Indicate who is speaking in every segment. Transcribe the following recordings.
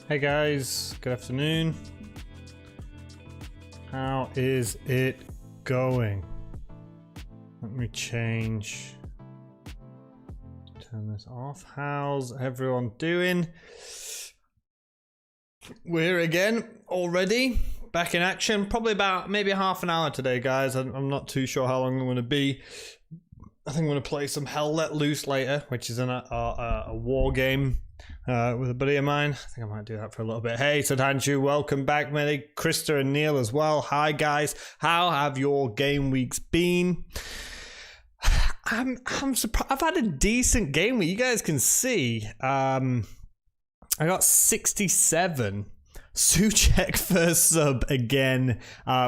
Speaker 1: Hey guys, good afternoon. How is it going? Let me turn this off. How's everyone doing? We're here again already, back in action. Probably about maybe half an hour today, guys. I'm not too sure how long I'm going to be. I think I'm going to play some Hell Let Loose later, which is a war game with a buddy of mine. I think I might do that for a little bit. Hey, Sudhanshu, welcome back, mate. Krista and Neil as well. Hi, guys. How have your game weeks been? I'm surprised. I've had a decent game week. You guys can see. I got 67. Suchek first sub again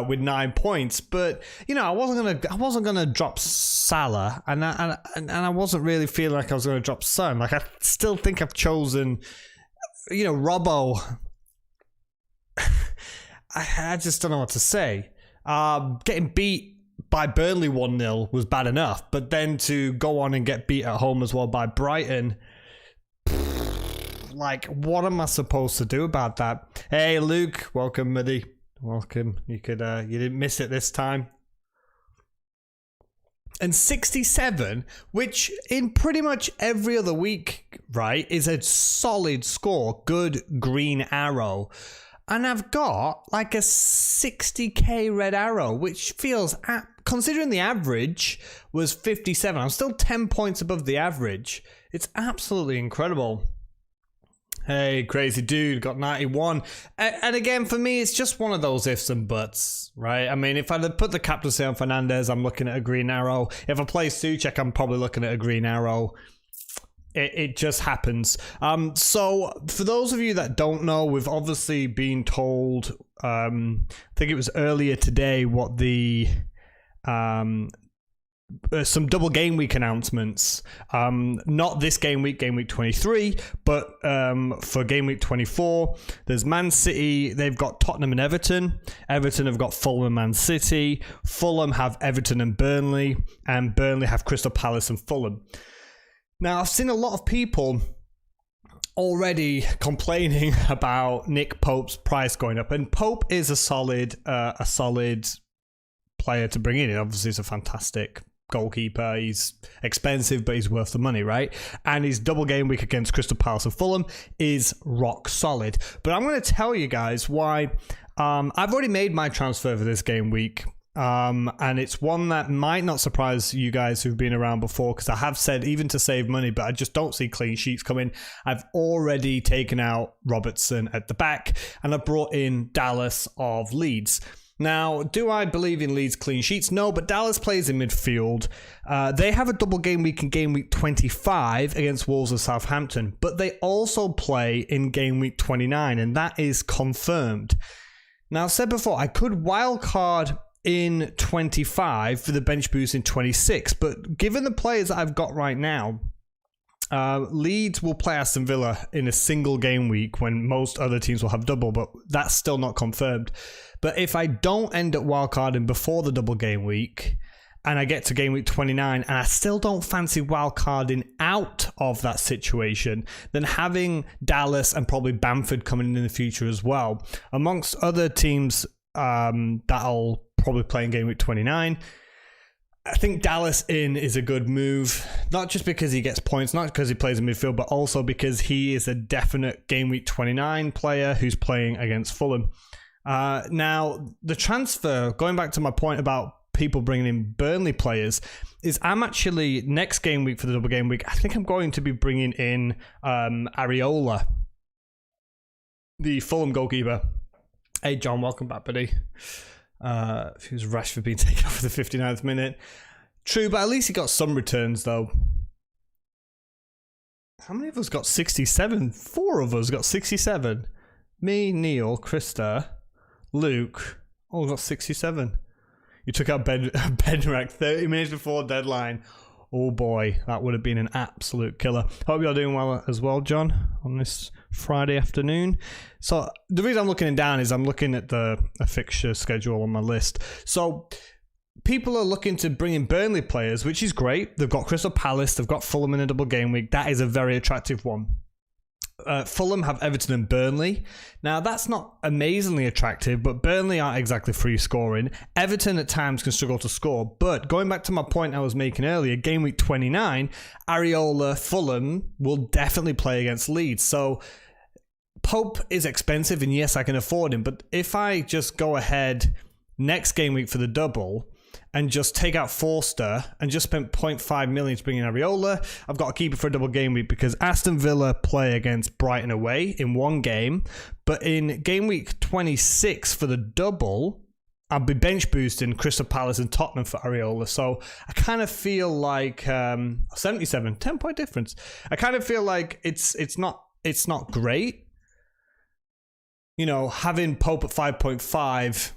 Speaker 1: with 9 points, but you know I wasn't gonna drop Salah, and I wasn't really feeling like I was gonna drop Son. Like I still think I've chosen, you know, Robbo. I just don't know what to say. Getting beat by Burnley 1-0 was bad enough, but then to go on and get beat at home as well by Brighton. Like, what am I supposed to do about that? Hey, Luke, welcome, Middy. Welcome. You didn't miss it this time. And 67, which in pretty much every other week, right, is a solid score. Good green arrow. And I've got like a 60k red arrow, which feels, considering the average was 57, I'm still 10 points above the average. It's absolutely incredible. Hey, crazy dude, got 91. And again, for me, it's just one of those ifs and buts, right? I mean, if I put the captaincy on Fernandez, I'm looking at a green arrow. If I play Suchek, I'm probably looking at a green arrow. It just happens. So, for those of you that don't know, we've obviously been told, I think it was earlier today, what the... some double game week announcements, not this game week 23, but for game week 24 there's Man City, they've got Tottenham and Everton have got Fulham and Man City, Fulham have Everton and Burnley have Crystal Palace and Fulham. Now I've seen a lot of people already complaining about Nick Pope's price going up, and Pope is a solid player to bring in. Obviously he's a fantastic goalkeeper, he's expensive but he's worth the money, right? And his double game week against Crystal Palace and Fulham is rock solid. But I'm going to tell you guys why. I've already made my transfer for this game week, and it's one that might not surprise you guys who've been around before, because I have said even to save money, but I just don't see clean sheets coming. I've already taken out Robertson at the back and I brought in Dallas of Leeds. Now, do I believe in Leeds clean sheets? No, but Dallas plays in midfield. They have a double game week in game week 25 against Wolves and Southampton, but they also play in game week 29, and that is confirmed. Now, I've said before, I could wildcard in 25 for the bench boost in 26, but given the players that I've got right now, Leeds will play Aston Villa in a single game week when most other teams will have double, but that's still not confirmed. But if I don't end up wildcarding before the double game week and I get to game week 29 and I still don't fancy wildcarding out of that situation, then having Dallas and probably Bamford coming in the future as well, amongst other teams that'll probably play in game week 29, I think Dallas in is a good move, not just because he gets points, not because he plays in midfield, but also because he is a definite game week 29 player who's playing against Fulham. Now, the transfer, going back to my point about people bringing in Burnley players, is I'm actually, next game week for the double game week, I think I'm going to be bringing in Areola, the Fulham goalkeeper. Hey, John, welcome back, buddy. Who's Rashford being taken off at the 59th minute. True, but at least he got some returns, though. How many of us got 67? 4 of us got 67. Me, Neil, Krista, Luke, all got 67. You took out Bednarak 30 minutes before deadline. Oh boy, that would have been an absolute killer. Hope you're doing well as well, John, on this Friday afternoon. So the reason I'm looking down is I'm looking at the fixture schedule on my list. So people are looking to bring in Burnley players, which is great. They've got Crystal Palace, they've got Fulham in a double game week. That is a very attractive one. Fulham have Everton and Burnley. Now, that's not amazingly attractive, but Burnley aren't exactly free scoring. Everton at times can struggle to score. But going back to my point I was making earlier, game week 29, Areola, Fulham will definitely play against Leeds. So Pope is expensive, and yes, I can afford him. But if I just go ahead next game week for the double and just take out Forster and just spent 0.5 million to bring in Areola, I've got to keep it for a double game week because Aston Villa play against Brighton away in one game. But in game week 26 for the double, I'll be bench boosting Crystal Palace and Tottenham for Areola. So I kind of feel like 77, 10-point difference. I kind of feel like it's not great. You know, having Pope at 5.5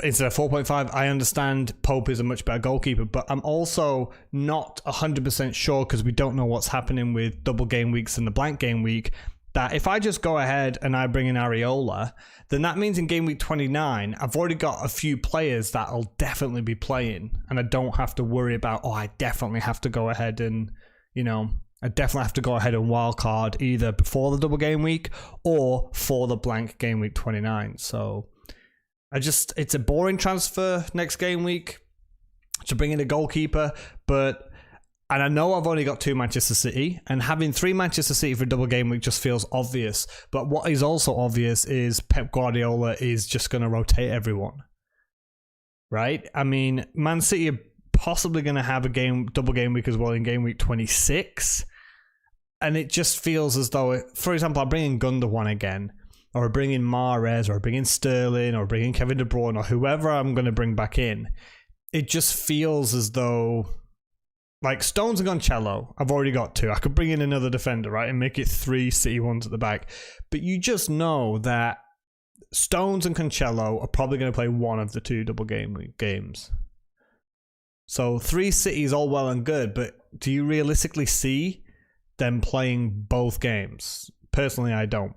Speaker 1: instead of 4.5, I understand Pope is a much better goalkeeper, but I'm also not 100% sure because we don't know what's happening with double game weeks and the blank game week, that if I just go ahead and I bring in Areola, then that means in game week 29, I've already got a few players that I'll definitely be playing, and I don't have to worry about, I definitely have to go ahead and, I definitely have to go ahead and wildcard either before the double game week or for the blank game week 29. So it's a boring transfer next game week to bring in a goalkeeper, and I know I've only got 2 Manchester City, and having 3 Manchester City for double game week just feels obvious. But what is also obvious is Pep Guardiola is just going to rotate everyone, right? I mean, Man City are possibly going to have a double game week as well in game week 26, and it just feels as though, for example, I'll bring in Gundogan again, or bring in Mahrez, or bring in Sterling, or bring in Kevin De Bruyne, or whoever I'm going to bring back in. It just feels as though, like, Stones and Gonçalo, I've already got 2. I could bring in another defender, right, and make it 3 City ones at the back. But you just know that Stones and Cancelo are probably going to play one of the 2 double game week games. So 3 Cities all well and good, but do you realistically see them playing both games? Personally, I don't.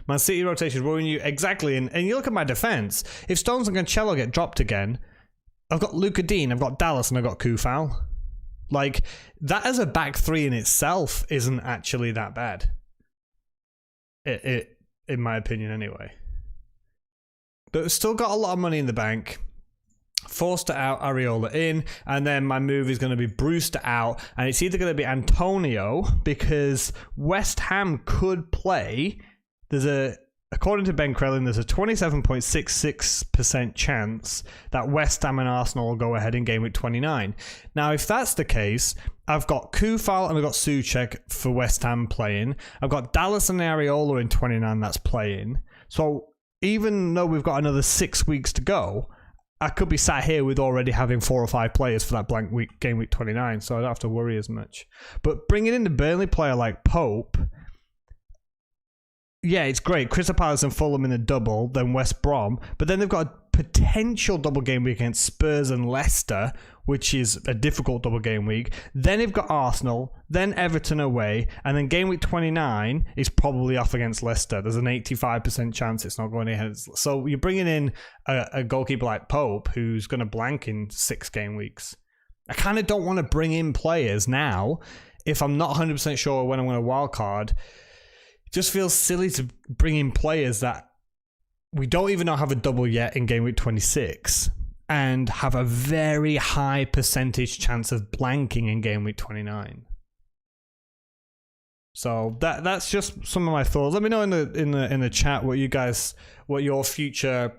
Speaker 1: Man City rotation ruin you exactly, and you look at my defense. If Stones and Cancelo get dropped again, I've got Luca Dean, I've got Dallas, and I've got Kufal. Like, that as a back 3 in itself isn't actually that bad. It in my opinion, anyway. But we've still got a lot of money in the bank. Forster out, Areola in, and then my move is going to be Brewster out, and it's either going to be Antonio, because West Ham could play. According to Ben Crellin, there's a 27.66% chance that West Ham and Arsenal will go ahead in game week 29. Now, if that's the case, I've got Kufal and I've got Souček for West Ham playing. I've got Dallas and Areola in 29 that's playing. So even though we've got another 6 weeks to go, I could be sat here with already having 4 or 5 players for that blank week, game week 29, so I don't have to worry as much. But bringing in the Burnley player like Pope, yeah, it's great. Crystal Palace and Fulham in a double, then West Brom. But then they've got a potential double game week against Spurs and Leicester, which is a difficult double game week. Then they've got Arsenal, then Everton away, and then game week 29 is probably off against Leicester. There's an 85% chance it's not going ahead. So you're bringing in a goalkeeper like Pope, who's going to blank in 6 game weeks. I kind of don't want to bring in players now if I'm not 100% sure when I'm going to wildcard. Just feels silly to bring in players that we don't even know have a double yet in game week 26 and have a very high percentage chance of blanking in game week 29. So that's just some of my thoughts. Let me know in the chat what your future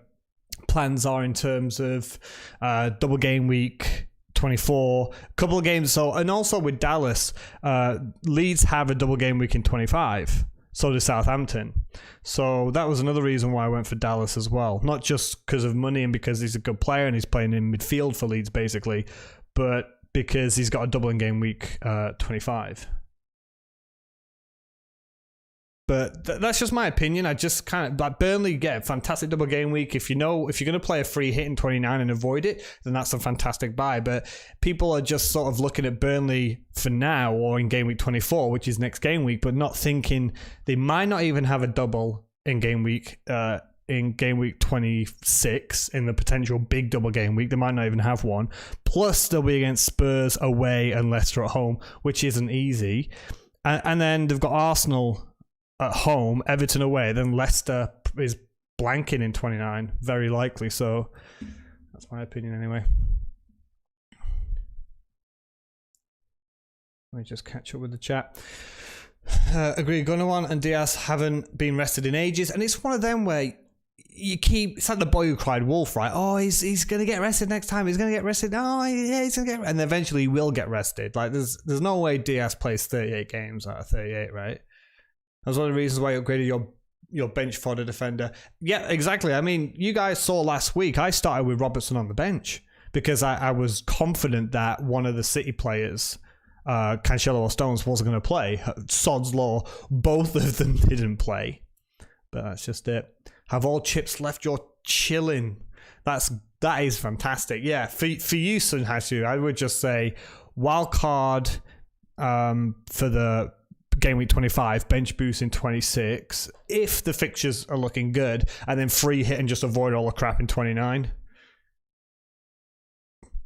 Speaker 1: plans are in terms of double game week 24, couple of games. So, and also with Dallas, Leeds have a double game week in 25. So does Southampton. So that was another reason why I went for Dallas as well. Not just because of money and because he's a good player and he's playing in midfield for Leeds basically, but because he's got a double in game week 25. But that's just my opinion. I just kind of like Burnley get a fantastic double game week. If you're going to play a free hit in 29 and avoid it, then that's a fantastic buy. But people are just sort of looking at Burnley for now or in game week 24, which is next game week, but not thinking they might not even have a double in game week 26 in the potential big double game week. They might not even have one. Plus they'll be against Spurs away and Leicester at home, which isn't easy. And then they've got Arsenal at home, Everton away, then Leicester is blanking in 29, very likely. So that's my opinion anyway. Let me just catch up with the chat. Agree, Gunnawan and Diaz haven't been rested in ages, and it's one of them where you keep, it's like the boy who cried wolf, right? Oh, he's gonna get rested next time. He's gonna get rested. Oh, yeah, he's gonna get, and eventually he will get rested. Like there's no way Diaz plays 38 games out of 38, right? That's one of the reasons why you upgraded your bench fodder defender. Yeah, exactly. I mean, you guys saw last week I started with Robertson on the bench because I was confident that one of the City players, Cancelo or Stones, wasn't going to play. Sod's law, both of them didn't play. But that's just it. Have all chips left? You're chilling. That is fantastic. Yeah, for you, Sunhashu, I would just say wild card for the game week 25, bench boost in 26, if the fixtures are looking good, and then free hit and just avoid all the crap in 29.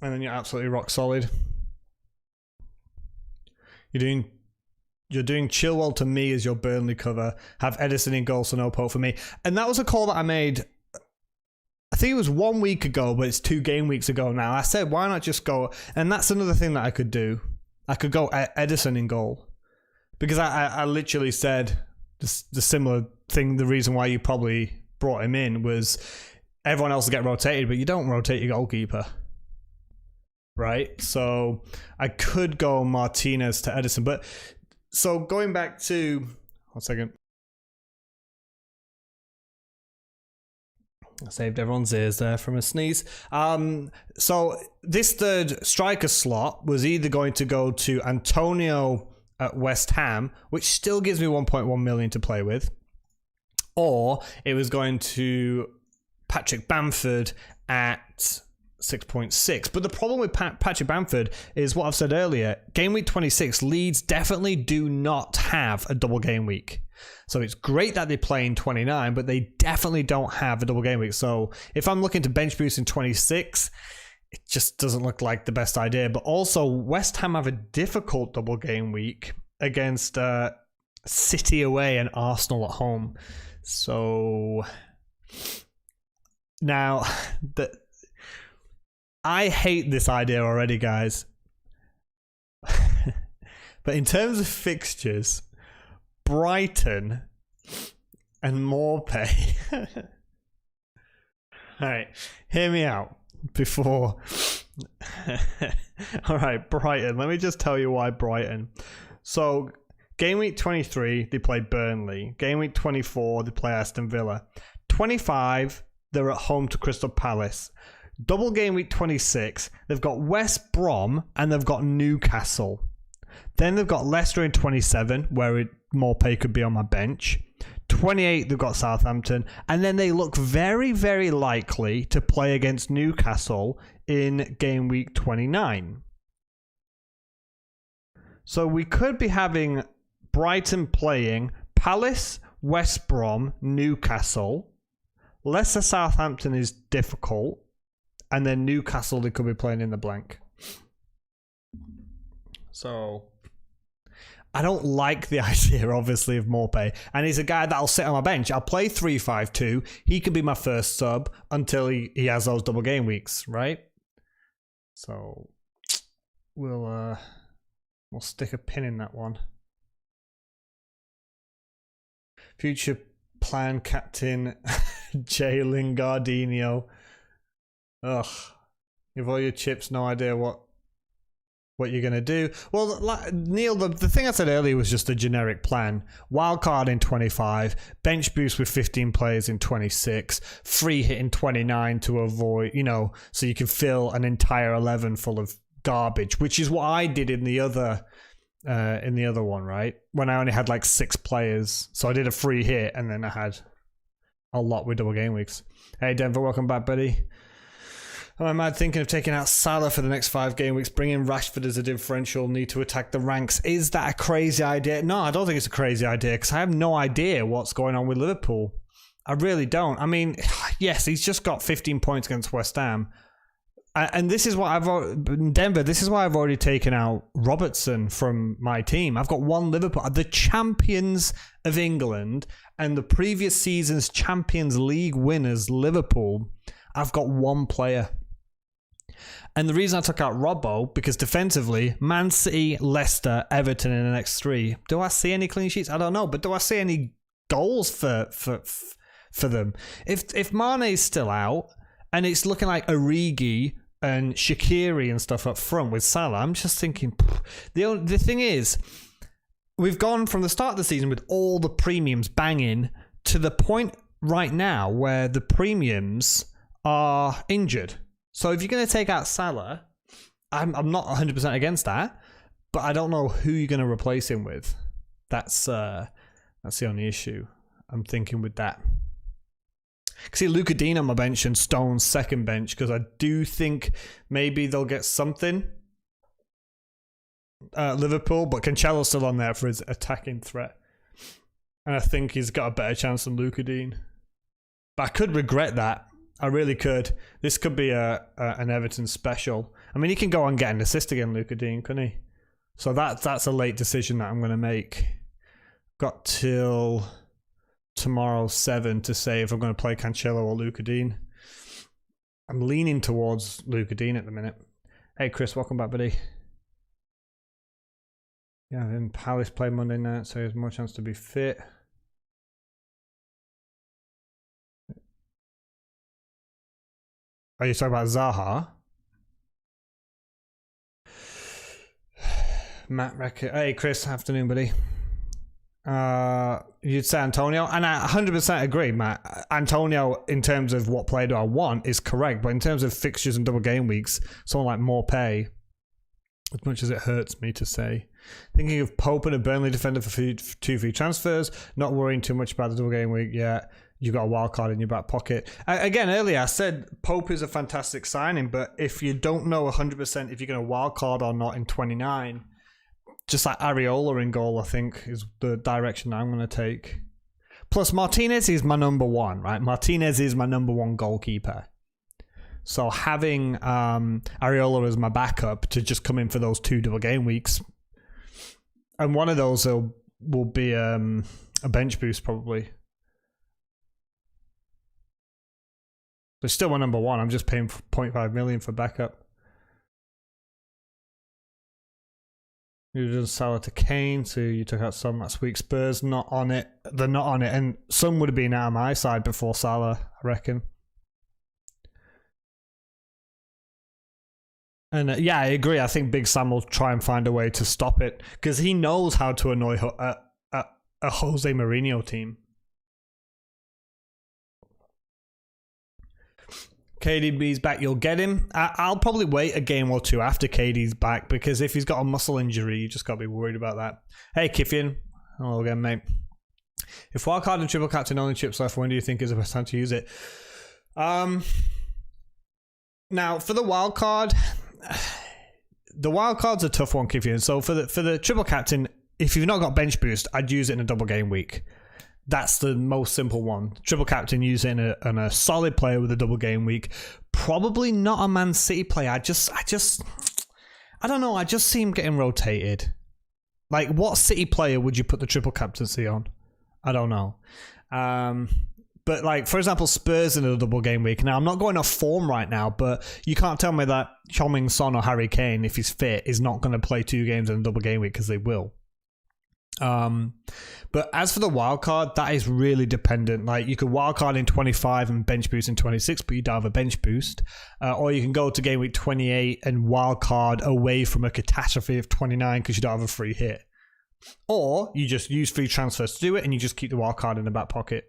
Speaker 1: And then you're absolutely rock solid. You're doing Chilwell to me as your Burnley cover. Have Edison in goal, so no Pope for me. And that was a call that I made, I think it was 1 week ago, but it's 2 game weeks ago now. I said, why not just go? And that's another thing that I could do. I could go Edison in goal. Because I literally said the similar thing. The reason why you probably brought him in was everyone else will get rotated, but you don't rotate your goalkeeper. Right? So I could go Martinez to Edison. But so going back to, 1 second. I saved everyone's ears there from a sneeze. So this third striker slot was either going to go to Antonio at West Ham, which still gives me 1.1 million to play with, or it was going to Patrick Bamford at 6.6. But the problem with Patrick Bamford is what I've said earlier. Game week 26, Leeds definitely do not have a double game week. So it's great that they play in 29, but they definitely don't have a double game week. So if I'm looking to bench boost in 26, it just doesn't look like the best idea. But also, West Ham have a difficult double game week against City away and Arsenal at home. So now, I hate this idea already, guys. But in terms of fixtures, Brighton and Morpay. All right, hear me out. Before all right, Brighton, let me just tell you why Brighton. So game week 23 they play Burnley, game week 24 they play Aston Villa, 25 they're at home to Crystal Palace, double game week 26 they've got West Brom and they've got Newcastle, then they've got Leicester in 27 where Morpay could be on my bench, 28 they've got Southampton, and then they look very, very likely to play against Newcastle in game week 29. So we could be having Brighton playing Palace, West Brom, Newcastle, Leicester, Southampton is difficult, and then Newcastle they could be playing in the blank. So I don't like the idea, obviously, of Morpay. And he's a guy that'll sit on my bench. I'll play 3-5-2. He can be my first sub until he has those double game weeks, right? So we'll stick a pin in that one. Future plan captain Jay Lingardinho. Ugh. You've all your chips, no idea what you're going to do. Well, Neil, the thing I said earlier was just a generic plan. Wildcard in 25, bench boost with 15 players in 26, free hit in 29 to avoid, so you can fill an entire 11 full of garbage, which is what I did in the other one, right? When I only had like 6 players. So I did a free hit and then I had a lot with double game weeks. Hey, Denver, welcome back, buddy. Am I mad thinking of taking out Salah for the next 5 game weeks, bringing Rashford as a differential, need to attack the ranks? Is that a crazy idea? No, I don't think it's a crazy idea because I have no idea what's going on with Liverpool. I really don't. I mean, yes, he's just got 15 points against West Ham. And this is what Denver, this is why I've already taken out Robertson from my team. I've got one Liverpool, the champions of England and the previous season's Champions League winners, Liverpool. I've got one player. And the reason I took out Robbo, because defensively, Man City, Leicester, Everton in the next 3. Do I see any clean sheets? I don't know, but do I see any goals for them? If Mane's still out, and it's looking like Origi and Shaqiri and stuff up front with Salah, I'm just thinking, the thing is, we've gone from the start of the season with all the premiums banging to the point right now where the premiums are injured. So if you're going to take out Salah, I'm not 100% against that, but I don't know who you're going to replace him with. That's the only issue I'm thinking with that. See Luca Dean on my bench and Stone's second bench, because I do think maybe they'll get something. Liverpool, but Cancelo's still on there for his attacking threat. And I think he's got a better chance than Luca Dean. But I could regret that. I really could. This could be an Everton special. I mean, he can go and get an assist again, Luca Dean, couldn't he? So that's a late decision that I'm going to make. Got till tomorrow 7 to say if I'm going to play Cancelo or Luca Dean. I'm leaning towards Luca Dean at the minute. Hey Chris, welcome back, buddy. Yeah, then Palace play Monday night, so he has more chance to be fit. Are you talking about Zaha? Matt Record. Hey Chris, afternoon, buddy. You'd say Antonio, and I 100% agree, Matt. Antonio, in terms of what player do I want, is correct, but in terms of fixtures and double game weeks, someone like Morpay, as much as it hurts me to say. Thinking of Pope and a Burnley defender for 2 free transfers, not worrying too much about the double game week yet. You've got a wild card in your back pocket. Again, earlier I said Pope is a fantastic signing, but if you don't know 100% if you're going to wild card or not in 29, just like Areola in goal, I think, is the direction I'm going to take. Plus, Martinez is my number one, right? Martinez is my number one goalkeeper. So having Areola as my backup to just come in for those 2 double game weeks, and one of those will be a bench boost probably. But still my number one. I'm just paying 0.5 million for backup. You did Salah to Kane, so you took out some last week. Spurs not on it. They're not on it, and some would have been out of my side before Salah, I reckon. And yeah, I agree. I think Big Sam will try and find a way to stop it because he knows how to annoy a Jose Mourinho team. KDB's back, you'll get him. I'll probably wait a game or 2 after KD's back because if he's got a muscle injury, you just got to be worried about that. Hey, Kiffian. Hello again, mate. If wildcard and triple captain only chips left, when do you think is the best time to use it? Now, for the wildcard, the wildcard's a tough one, Kiffian. So for the triple captain, if you've not got bench boost, I'd use it in a double game week. That's the most simple one. Triple captain, use it in a solid player with a double game week. Probably not a Man City player. I don't know. I just see him getting rotated. Like, what City player would you put the triple captaincy on? I don't know. But like, for example, Spurs in a double game week. Now, I'm not going off form right now, but you can't tell me that Heung-min Son or Harry Kane, if he's fit, is not going to play 2 games in a double game week because they will. But as for the wild card, that is really dependent. Like, you could wild card in 25 and bench boost in 26, but you don't have a bench boost. Or you can go to game week 28 and wild card away from a catastrophe of 29 because you don't have a free hit. Or you just use free transfers to do it and you just keep the wild card in the back pocket.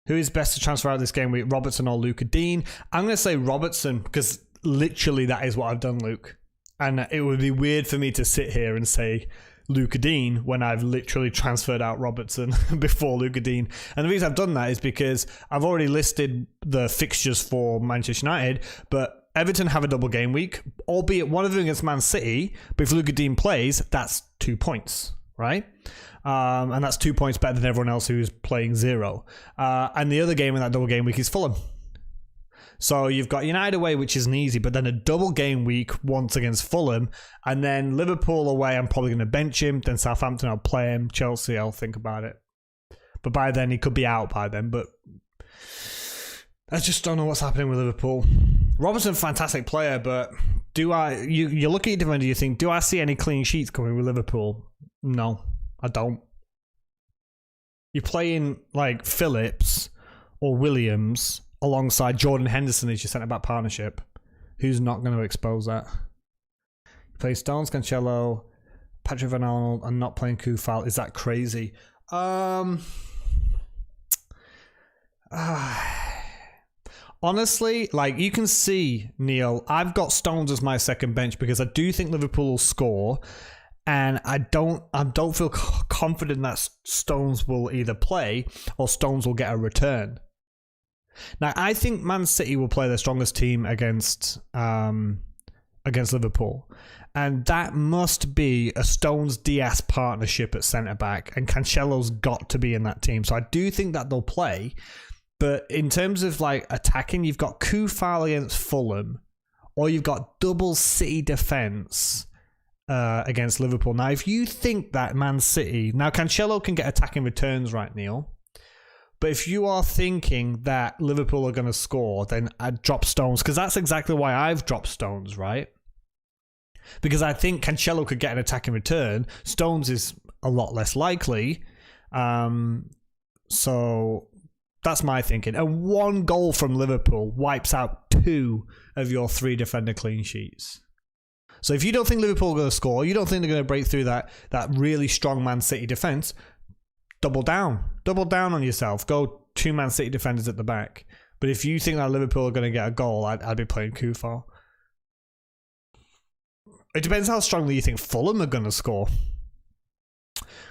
Speaker 1: Who is best to transfer out this game week, Robertson or Luca Dean? I'm going to say Robertson because literally that is what I've done, Luke. And it would be weird for me to sit here and say Luca Dean when I've literally transferred out Robertson before Luca Dean. And the reason I've done that is because I've already listed the fixtures for Manchester United, but Everton have a double game week, albeit one of them against Man City, but if Luca Dean plays, that's 2 points, right? And that's 2 points better than everyone else who's playing 0. And the other game in that double game week is Fulham. So you've got United away, which isn't easy, but then a double game week once against Fulham, and then Liverpool away, I'm probably going to bench him. Then Southampton, I'll play him. Chelsea, I'll think about it. But by then, he could be out by then. But I just don't know what's happening with Liverpool. Robertson's a fantastic player, but you look at your defender, you think, do I see any clean sheets coming with Liverpool? No, I don't. You're playing like Phillips or Williams alongside Jordan Henderson as your centre-back partnership. Who's not going to expose that? You play Stones, Cancelo, Patrick Van Arnold, and not playing Kufal. Is that crazy? Honestly, like you can see, Neil, I've got Stones as my second bench because I do think Liverpool will score. And I don't feel confident that Stones will either play or Stones will get a return. Now, I think Man City will play their strongest team against Liverpool. And that must be a Stones-Diaz partnership at centre-back. And Cancelo's got to be in that team. So I do think that they'll play. But in terms of like attacking, you've got Kufal against Fulham. Or you've got double City defence against Liverpool. Now, if you think that Man City... Now, Cancelo can get attacking returns, right, Neil? But if you are thinking that Liverpool are going to score, then I'd drop Stones, because that's exactly why I've dropped Stones, right? Because I think Cancelo could get an attacking return. Stones is a lot less likely. So that's my thinking. And 1 goal from Liverpool wipes out 2 of your 3 defender clean sheets. So if you don't think Liverpool are going to score, you don't think they're going to break through that really strong Man City defence, double down. Double down on yourself. Go 2 Man City defenders at the back. But if you think that Liverpool are going to get a goal, I'd be playing Kufal. It depends how strongly you think Fulham are going to score.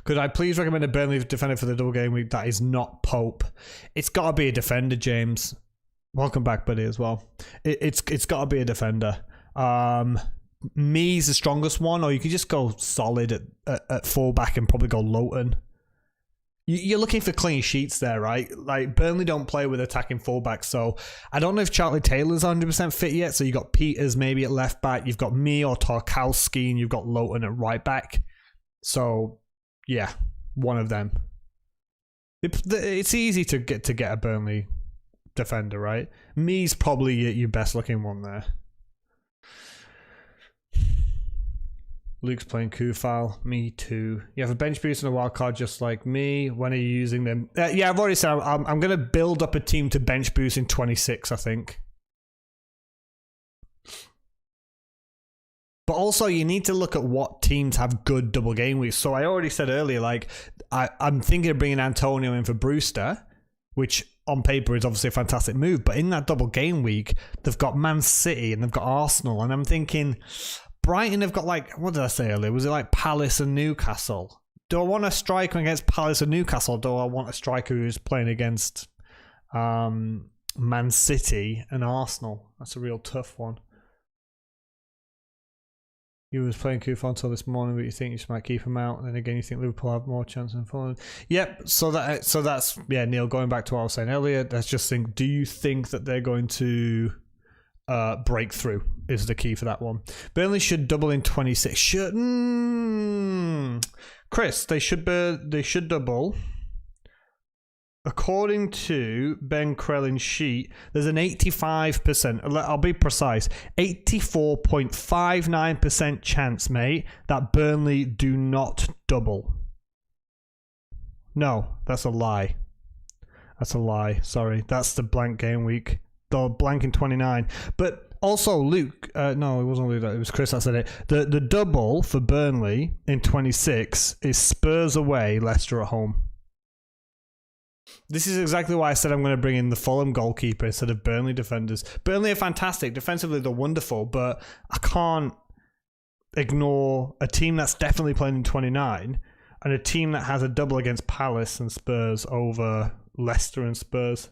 Speaker 1: Could I please recommend a Burnley defender for the double game week that is not Pope? It's got to be a defender, James. Welcome back, buddy, as well. It's got to be a defender. Me's the strongest one, or you could just go solid at fullback and probably go Lowton. You're looking for clean sheets there, right? Like Burnley don't play with attacking fullbacks, so I don't know if Charlie Taylor's 100% fit yet. So you got Peters maybe at left back, you've got me or Tarkowski, and you've got Lowton at right back. So yeah, one of them. It's easy to get a Burnley defender, right? Me's probably your best looking one there. Luke's playing Kufal. Me too. You have a bench boost and a wild card just like me. When are you using them? Yeah, I've already said I'm going to build up a team to bench boost in 26, I think. But also, you need to look at what teams have good double game weeks. So I already said earlier, like, I'm thinking of bringing Antonio in for Brewster, which on paper is obviously a fantastic move. But in that double game week, they've got Man City and they've got Arsenal. And I'm thinking... Brighton have got like, what did I say earlier? Was it like Palace and Newcastle? Do I want a striker against Palace and Newcastle? Or do I want a striker who's playing against Man City and Arsenal? That's a real tough one. You was playing Kufal until this morning, but you think you just might keep him out. And then again, you think Liverpool have more chance than Fulham. Yep. So that's yeah, Neil. Going back to what I was saying earlier, let's just think. Do you think that they're going to breakthrough is the key for that one? Burnley should double in 26. Chris, they should double. According to Ben Krellin's sheet, there's an 85%, I'll be precise, 84.59% chance, mate, that Burnley do not double. No, that's a lie. That's a lie. Sorry, that's the blank game week. The blank in 29. But also, Luke, no, it wasn't Luke, it was Chris that said it. The double for Burnley in 26 is Spurs away, Leicester at home. This is exactly why I said I'm going to bring in the Fulham goalkeeper instead of Burnley defenders. Burnley are fantastic. Defensively, they're wonderful, but I can't ignore a team that's definitely playing in 29 and a team that has a double against Palace and Spurs over Leicester and Spurs.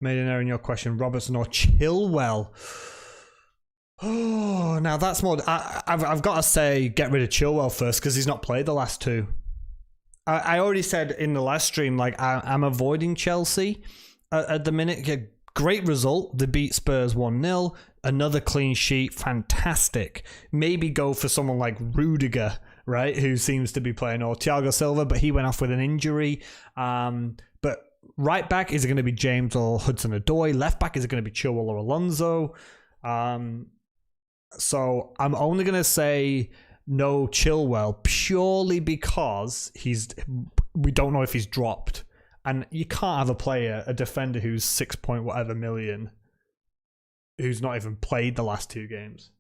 Speaker 1: Made an error in your question. Robertson or Chilwell? Oh, now that's more... I've got to say, get rid of Chilwell first because he's not played the last 2. I already said in the last stream, like, I'm avoiding Chelsea at the minute. Yeah, great result. They beat Spurs 1-0. Another clean sheet. Fantastic. Maybe go for someone like Rudiger, right, who seems to be playing, or Thiago Silva, but he went off with an injury. But right back, is it going to be James or Hudson-Odoi? Left back, is it going to be Chilwell or Alonso? So I'm only going to say no Chilwell purely because we don't know if he's dropped. And you can't have a defender who's 6 point whatever million, who's not even played the last 2 games.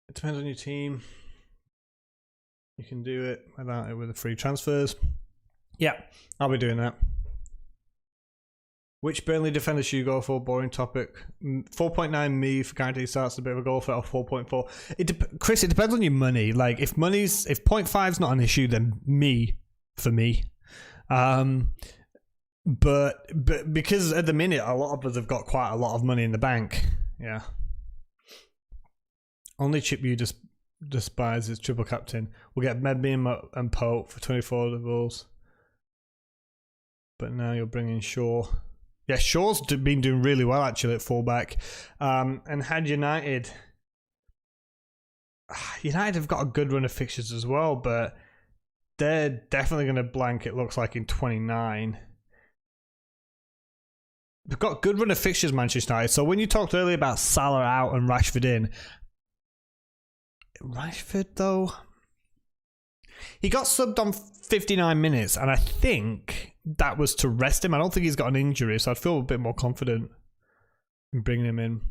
Speaker 1: It depends on your team. You can do it without it with the free transfers. Yeah, I'll be doing that. Which Burnley defender should you go for? Boring topic. 4.9 me for guaranteed starts, a bit of a goal for 4.4. Chris, it depends on your money. Like, if 0.5 is not an issue, then me for me. But because at the minute a lot of us have got quite a lot of money in the bank. Yeah. Only chip you despise is triple captain. We'll get Medby and Pope for 24 doubles. But now you're bringing Shaw. Yeah, Shaw's been doing really well actually at fullback. And had United have got a good run of fixtures as well, but they're definitely going to blank, it looks like, in 29. They've got a good run of fixtures, Manchester United. So when you talked earlier about Salah out and Rashford in, Rashford, though, he got subbed on 59 minutes, and I think that was to rest him. I don't think he's got an injury, so I'd feel a bit more confident in bringing him in.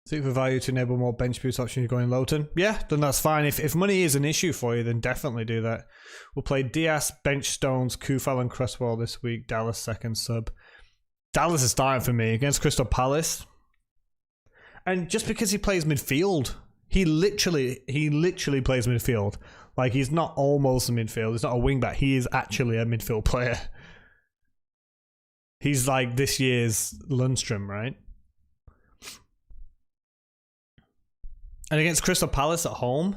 Speaker 1: Seek for value to enable more bench boost options going Lowton. Yeah, then that's fine. If money is an issue for you, then definitely do that. We'll play Diaz, Bench Stones, Kufal and Cresswell this week. Dallas second sub. Dallas is starting for me against Crystal Palace. And just because he plays midfield, he literally plays midfield. Like, he's not almost a midfield. He's not a wing back. He is actually a midfield player. He's like this year's Lundstrom, right? And against Crystal Palace at home,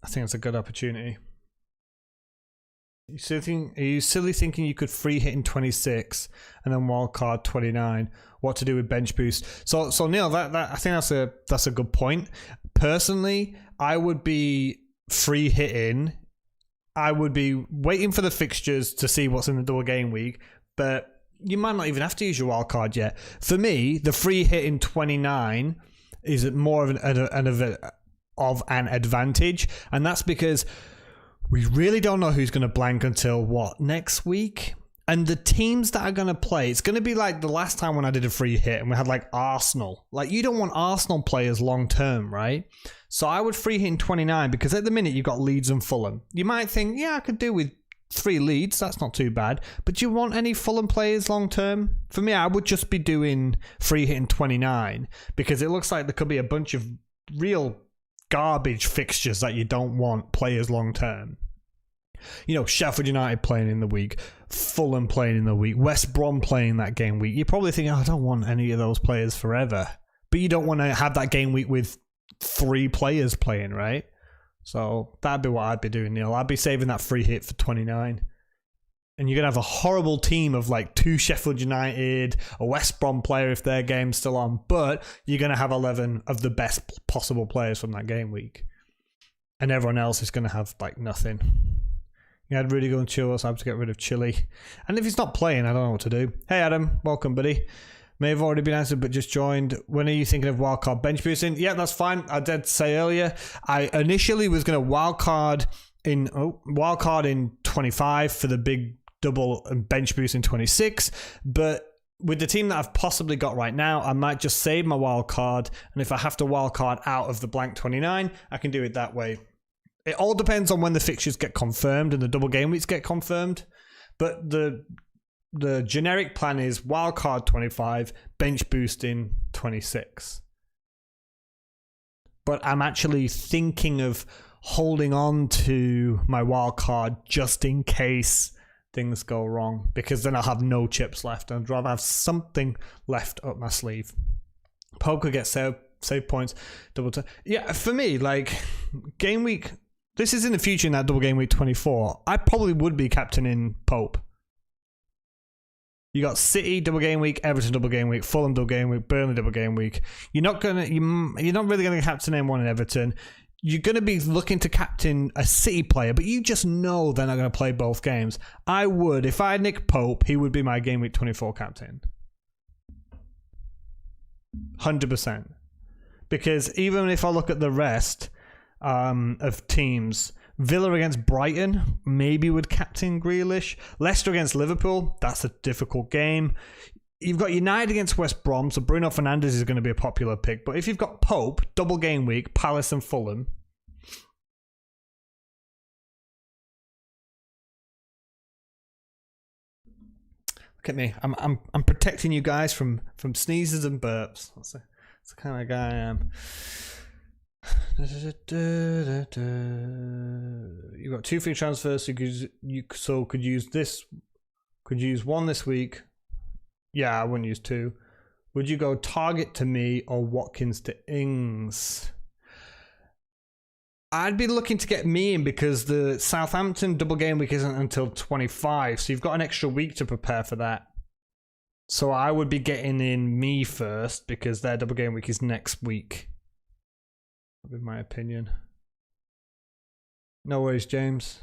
Speaker 1: I think it's a good opportunity. Are you silly thinking you could free hit in 26 and then wildcard 29? What to do with bench boost? So Neil, I think that's a good point. Personally, I would be free hitting. I would be waiting for the fixtures to see what's in the double game week, but you might not even have to use your wild card yet. For me, the free hit in 29 is more of an advantage, and that's because we really don't know who's going to blank until next week. And the teams that are going to play, it's going to be like the last time when I did a free hit and we had like Arsenal. Like, you don't want Arsenal players long term, right? So I would free hit in 29 because at the minute you've got Leeds and Fulham. You might think, yeah, I could do with 3 Leeds, that's not too bad. But do you want any Fulham players long term? For me, I would just be doing free hit in 29 because it looks like there could be a bunch of real garbage fixtures that you don't want players long term. You know, Sheffield United playing in the week, Fulham playing in the week, West Brom playing that game week. You're probably thinking, I don't want any of those players forever. But you don't want to have that game week with 3 players playing, right? So that'd be what I'd be doing, Neil. I'd be saving that free hit for 29. And you're going to have a horrible team of like 2 Sheffield United, a West Brom player if their game's still on, but you're going to have 11 of the best possible players from that game week. And everyone else is going to have like nothing. You had Rudiger and Chilwell, so I have to get rid of Chile. And if he's not playing, I don't know what to do. Hey Adam, welcome buddy. May have already been answered, but just joined. When are you thinking of wildcard bench boosting? Yeah, that's fine. I did say earlier, I initially was going to wildcard in 25 for the big double and bench boost in 26. But with the team that I've possibly got right now, I might just save my wildcard. And if I have to wildcard out of the blank 29, I can do it that way. It all depends on when the fixtures get confirmed and the double game weeks get confirmed. But the generic plan is wildcard 25, bench boosting 26. But I'm actually thinking of holding on to my wildcard just in case things go wrong, because then I'll have no chips left. I'd rather have something left up my sleeve. Pope could get save points, double time. Yeah, for me, like, game week, this is in the future in that double game week 24. I probably would be captaining Pope. You got City double game week, Everton double game week, Fulham double game week, Burnley double game week. You're not really gonna captain anyone in Everton. You're gonna be looking to captain a City player, but you just know they're not gonna play both games. I would, if I had Nick Pope, he would be my game week 24 captain. 100%. Because even if I look at the rest of teams, Villa against Brighton, maybe would captain Grealish. Leicester against Liverpool, that's a difficult game. You've got United against West Brom, so Bruno Fernandes is going to be a popular pick. But if you've got Pope, double game week, Palace and Fulham. Look at me. I'm protecting you guys from sneezes and burps. That's the kind of guy I am. You've got 2 free transfers, so you could use this. Could use 1 this week. Yeah, I wouldn't use 2. Would you go Target to me or Watkins to Ings? I'd be looking to get me in because the Southampton double game week isn't until 25, so you've got an extra week to prepare for that. So I would be getting in me first because their double game week is next week. In my opinion. No worries, James.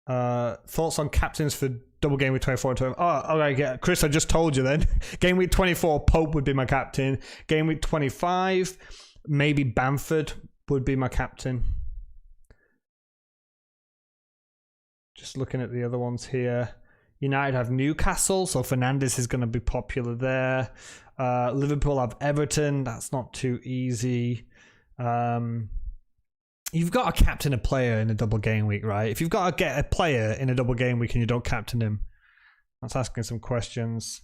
Speaker 1: Thoughts on captains for double game week 24 and 25? Oh, okay, yeah. Chris, I just told you then. Game week 24, Pope would be my captain. Game week 25, maybe Bamford would be my captain. Just looking at the other ones here. United have Newcastle, so Fernandes is going to be popular there. Liverpool have Everton. That's not too easy. You've got to captain a player in a double game week, right? If you've got to get a player in a double game week and you don't captain him, that's asking some questions.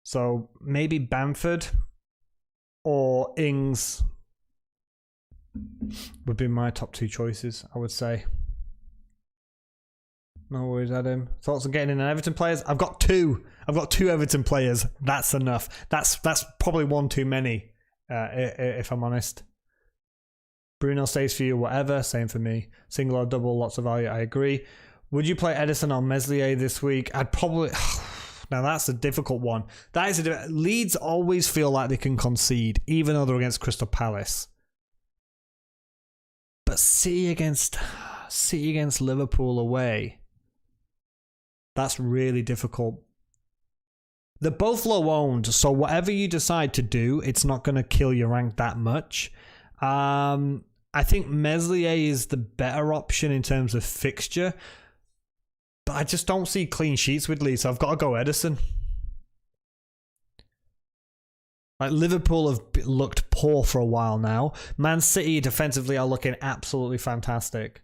Speaker 1: So maybe Bamford or Ings would be my top 2 choices, I would say. No worries, Adam. Thoughts on getting in an Everton players? I've got 2. I've got 2 Everton players. That's enough. That's probably 1 too many, if I'm honest. Bruno stays for you, whatever. Same for me. Single or double, lots of value. I agree. Would you play Edison or Meslier this week? I'd probably... Now that's a difficult one. That is Leeds always feel like they can concede, even though they're against Crystal Palace. But City against Liverpool away, that's really difficult. They're both low owned, so whatever you decide to do, it's not going to kill your rank that much. I think Meslier is the better option in terms of fixture, but I just don't see clean sheets with Leeds, so I've got to go Edison. Like, Liverpool have looked poor for a while now. Man City defensively are looking absolutely fantastic.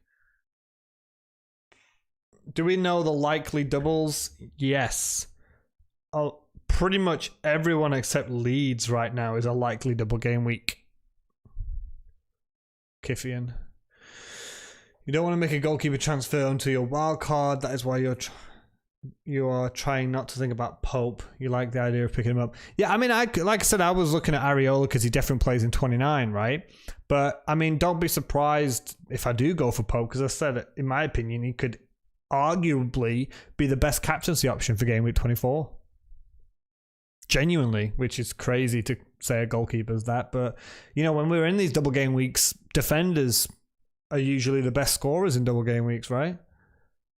Speaker 1: Do we know the likely doubles? Yes. Oh, pretty much everyone except Leeds right now is a likely double game week. Kiffian. You don't want to make a goalkeeper transfer onto your wild card. That is why you are trying not to think about Pope. You like the idea of picking him up. Yeah, I mean, like I said, I was looking at Areola because he definitely plays in 29, right? But, I mean, don't be surprised if I do go for Pope, because I said, in my opinion, he could arguably be the best captaincy option for game week 24. Genuinely, which is crazy to say a goalkeeper's that. But, you know, when we're in these double game weeks, defenders are usually the best scorers in double game weeks, right?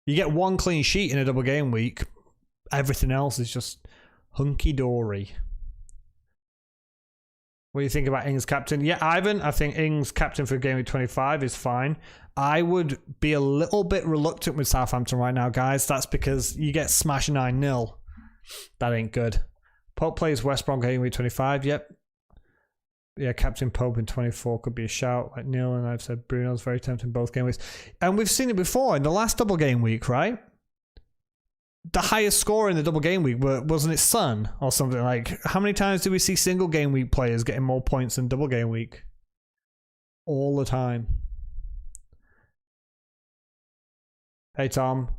Speaker 1: You get 1 clean sheet in a double game week, everything else is just hunky-dory. What do you think about Ings captain? Yeah, Ivan, I think Ings captain for game week 25 is fine. I would be a little bit reluctant with Southampton right now, guys. That's because you get smashed 9-0. That ain't good. Pope plays West Brom game week 25. Yep. Yeah, Captain Pope in 24 could be a shout. Like Neil and I've said, Bruno's very tempting both game weeks. And we've seen it before in the last double game week, right? The highest score in the double game week, wasn't it Son or something? Like, how many times do we see single game week players getting more points than double game week? All the time. Hey, Tom.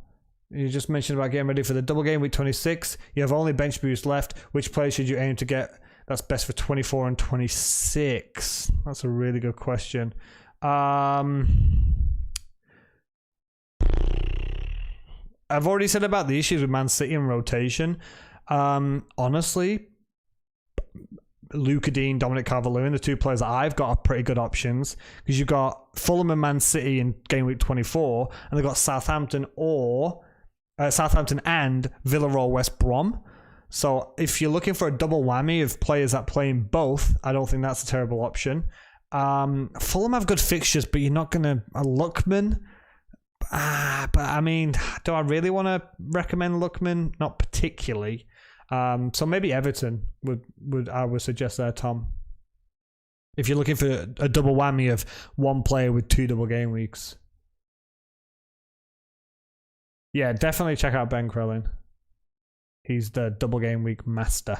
Speaker 1: You just mentioned about getting ready for the double game week 26. You have only bench boost left. Which player should you aim to get? that's best for 24 and 26? That's a really good question. I've already said about the issues with Man City and rotation. Honestly, Luka Dean, Dominic Calvert-Lewin, the two players that I've got are pretty good options, because you've got Fulham and Man City in game week 24, and they've got Southampton and Villa or West Brom. So if you're looking for a double whammy of players that play in both, I don't think that's a terrible option. Fulham have good fixtures, but you're not going to... Lookman... but I mean, do I really want to recommend Lookman? Not particularly. So maybe Everton I would suggest there, Tom. If you're looking for a double whammy of one player with 2 double game weeks. Yeah, definitely check out Ben Crellin. He's the double game week master.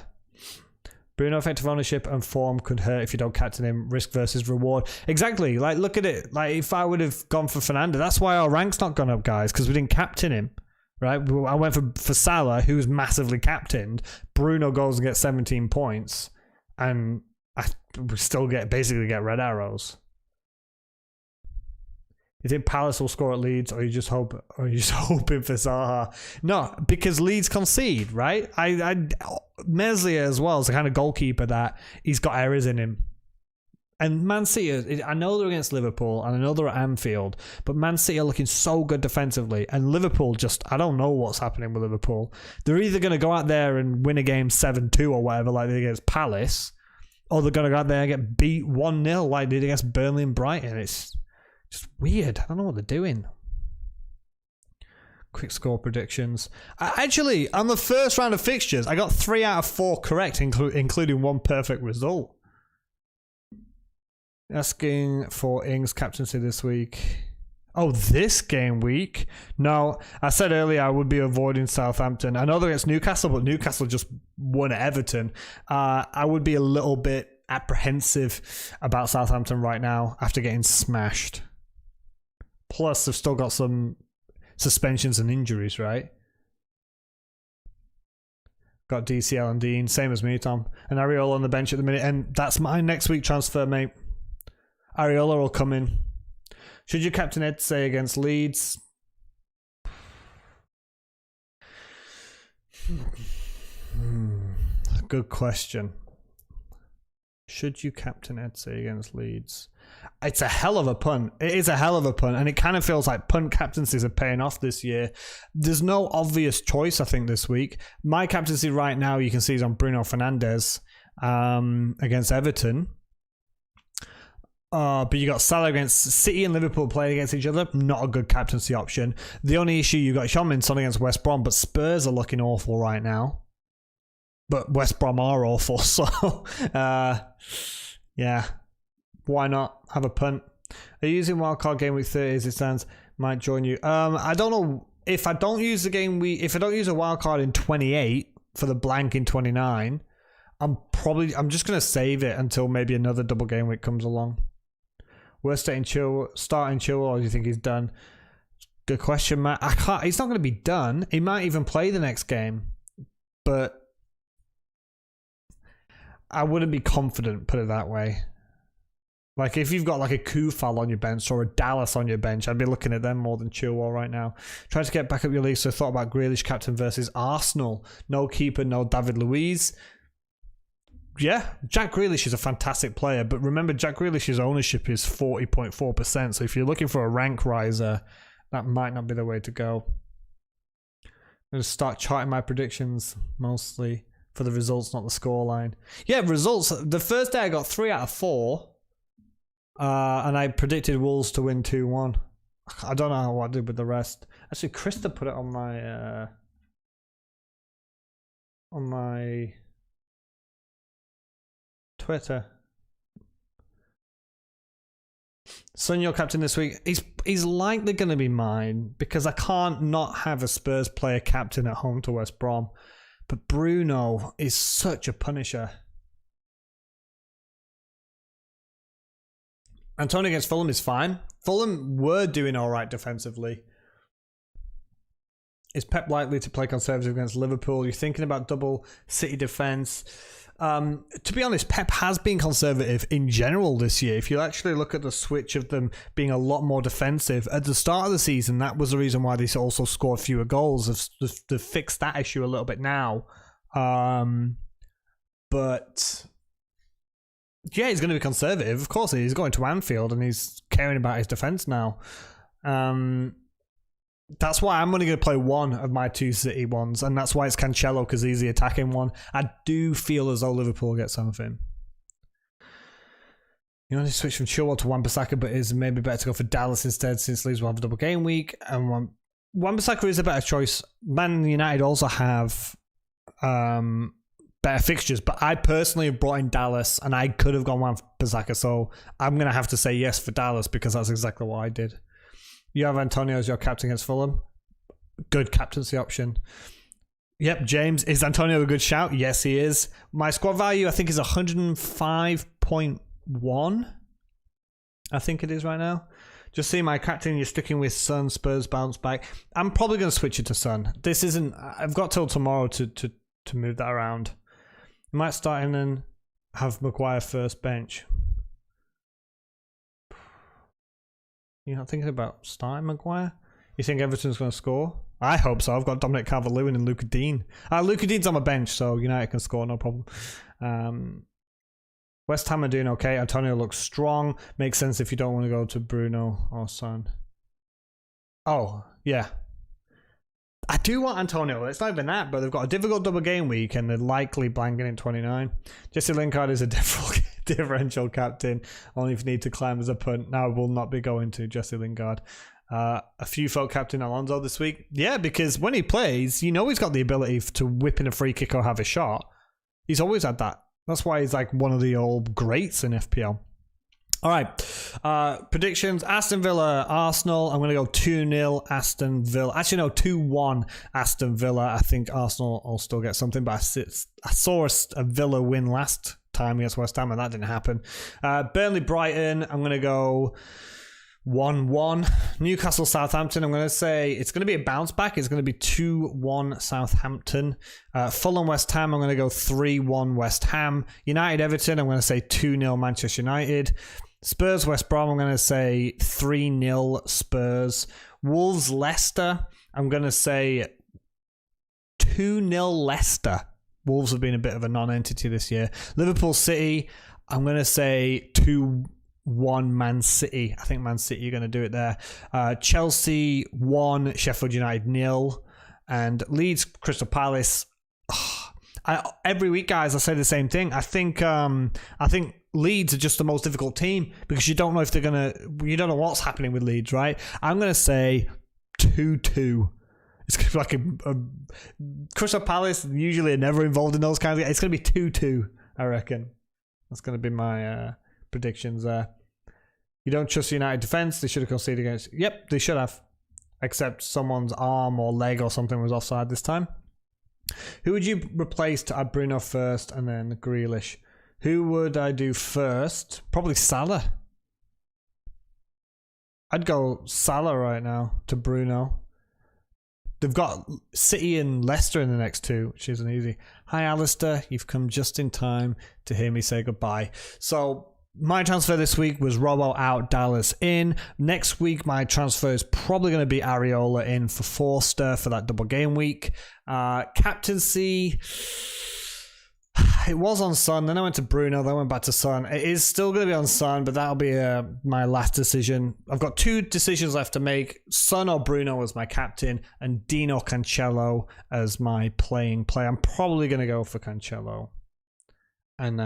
Speaker 1: Bruno, effective ownership and form could hurt if you don't captain him. Risk versus reward. Exactly. Like, look at it. Like, if I would have gone for Fernando, that's why our rank's not gone up, guys, because we didn't captain him. Right? I went for Salah, who's massively captained. Bruno goes and gets 17 points, and we still basically get red arrows. You think Palace will score at Leeds, or you just hoping for Zaha? No, because Leeds concede, right? Meslier as well is the kind of goalkeeper that he's got errors in him. And Man City, I know they're against Liverpool, and I know they're at Anfield, but Man City are looking so good defensively, and Liverpool I don't know what's happening with Liverpool. They're either going to go out there and win a game 7-2 or whatever, like they did against Palace, or they're going to go out there and get beat 1-0 like they did against Burnley and Brighton. It's just weird. I don't know what they're doing. Quick score predictions. Actually, on the first round of fixtures, I got 3 out of 4 correct, including 1 perfect result. Asking for Ings captaincy this week. Oh, this game week? No, I said earlier I would be avoiding Southampton. I know they're against Newcastle, but Newcastle just won at Everton. I would be a little bit apprehensive about Southampton right now after getting smashed. Plus, they've still got some suspensions and injuries, right? Got DCL and Dean, same as me, Tom. And Areola on the bench at the minute, and that's my next week transfer, mate. Areola will come in. Should you captain Eze against Leeds? Good question. Should you captain Eze against Leeds? It's a hell of a punt. It is a hell of a punt, and it kind of feels like punt captaincies are paying off this year. There's no obvious choice, I think, this week. My captaincy right now, you can see, is on Bruno Fernandes against Everton. But you got Salah against City and Liverpool playing against each other. Not a good captaincy option. The only issue, you got Sean against West Brom, but Spurs are looking awful right now. But West Brom are awful, so yeah. Why not have a punt? Are you using wildcard game week 30 as it stands? Might join you. I don't know if I don't use the game week. If I don't use a wildcard in 28 for the blank in 29, I'm just gonna save it until maybe another double game week comes along. Worst starting Chilwell, or do you think he's done? Good question, Matt. He's not going to be done. He might even play the next game, but I wouldn't be confident, put it that way. Like, if you've got like a Kufal on your bench or a Dallas on your bench, I'd be looking at them more than Chilwell right now. Trying to get back up your league, so thought about Grealish captain versus Arsenal. No keeper, no David Luiz. Yeah, Jack Grealish is a fantastic player, but remember, Jack Grealish's ownership is 40.4%, so if you're looking for a rank riser, that might not be the way to go. I'm going to start charting my predictions, mostly for the results, not the scoreline. Yeah, results. The first day I got 3 out of 4, and I predicted Wolves to win 2-1. I don't know what I did with the rest. Actually, Krista put it on my Twitter. Son, your captain this week. He's likely going to be mine because I can't not have a Spurs player captain at home to West Brom. But Bruno is such a punisher. Antonio against Fulham is fine. Fulham were doing all right defensively. Is Pep likely to play conservative against Liverpool? You're thinking about double City defence. To be honest, Pep has been conservative in general this year. If you actually look at the switch of them being a lot more defensive at the start of the season, that was the reason why they also scored fewer goals. They've fixed that issue a little bit now. But yeah, he's going to be conservative. Of course, he's going to Anfield and he's caring about his defence now. That's why I'm only going to play one of my 2 City ones, and that's why it's Cancelo, because he's the attacking one. I do feel as though Liverpool get something. You only switch from Chilwell to Wan-Bissaka, but it's maybe better to go for Dallas instead, since Leeds will have a double game week. And Wan-Bissaka is a better choice. Man United also have better fixtures, but I personally have brought in Dallas, and I could have gone Wan-Bissaka, so I'm going to have to say yes for Dallas, because that's exactly what I did. You have Antonio as your captain against Fulham. Good captaincy option. Yep, James. Is Antonio a good shout? Yes, he is. My squad value, I think, is 105.1. I think it is right now. Just see my captain, you're sticking with Son, Spurs bounce back. I'm probably going to switch it to Son. This isn't... I've got till tomorrow to move that around. I might start and then have Maguire first bench. You're not thinking about starting Maguire? You think Everton's going to score? I hope so. I've got Dominic Calvert-Lewin and Luca Dean. Luca Dean's on my bench, so United can score, no problem. West Ham are doing okay. Antonio looks strong. Makes sense if you don't want to go to Bruno or Son. Oh, yeah. I do want Antonio. It's not even that, but they've got a difficult double game week and they're likely blanking in 29. Jesse Lingard is a differential captain. Only if you need to climb as a punt. Now I will not be going to Jesse Lingard. A few folk captain Alonso this week. Yeah, because when he plays, you know he's got the ability to whip in a free kick or have a shot. He's always had that. That's why he's like one of the old greats in FPL. All right. Predictions. Aston Villa, Arsenal. I'm going to go 2-0 Aston Villa. Actually, no, 2-1 Aston Villa. I think Arsenal will still get something, but I saw a Villa win last time against West Ham, and that didn't happen. Burnley, Brighton. I'm going to go 1-1. Newcastle, Southampton. I'm going to say it's going to be a bounce back. It's going to be 2-1 Southampton. Fulham, West Ham. I'm going to go 3-1 West Ham. United, Everton. I'm going to say 2-0 Manchester United. Spurs, West Brom. I'm going to say 3-0 Spurs. Wolves, Leicester. I'm going to say 2-0 Leicester. Wolves have been a bit of a non-entity this year. Liverpool, City. I'm going to say 2-1 Man City. I think Man City are going to do it there. Chelsea 1, Sheffield United 0, and Leeds Crystal Palace. Every week, guys, I say the same thing. I think Leeds are just the most difficult team because you don't know if they're gonna. You don't know what's happening with Leeds, right? I'm going to say 2-2. It's going to be like a Crystal Palace. Usually, are never involved in those kinds of. It's going to be 2-2. I reckon that's going to be my predictions there. You don't trust United defense. They should have conceded against. Yep, they should have. Except someone's arm or leg or something was offside this time. Who would you replace to add Bruno first and then Grealish? Who would I do first? Probably Salah. I'd go Salah right now to Bruno. They've got City and Leicester in the next 2, which isn't easy. Hi, Alistair. You've come just in time to hear me say goodbye. So my transfer this week was Robbo out, Dallas in. Next week, my transfer is probably going to be Areola in for Forster for that double game week. Captaincy, it was on Son, then I went to Bruno, then I went back to Son. It is still going to be on Son, but that'll be my last decision. I've got 2 decisions left to make. Son or Bruno as my captain, and Dino Cancelo as my playing player. I'm probably going to go for Cancelo. And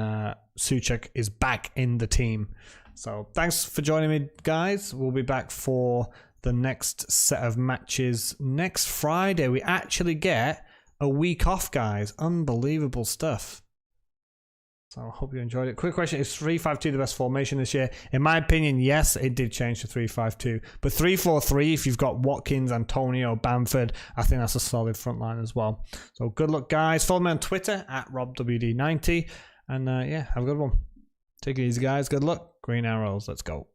Speaker 1: Souček is back in the team. So thanks for joining me, guys. We'll be back for the next set of matches next Friday. We actually get a week off, guys. Unbelievable stuff. So I hope you enjoyed it. Quick question, is 3-5-2 the best formation this year? In my opinion, yes, it did change to 3-5-2. But 3-4-3, if you've got Watkins, Antonio, Bamford, I think that's a solid front line as well. So good luck, guys. Follow me on Twitter at RobWD90. And yeah, have a good one. Take it easy, guys. Good luck. Green arrows. Let's go.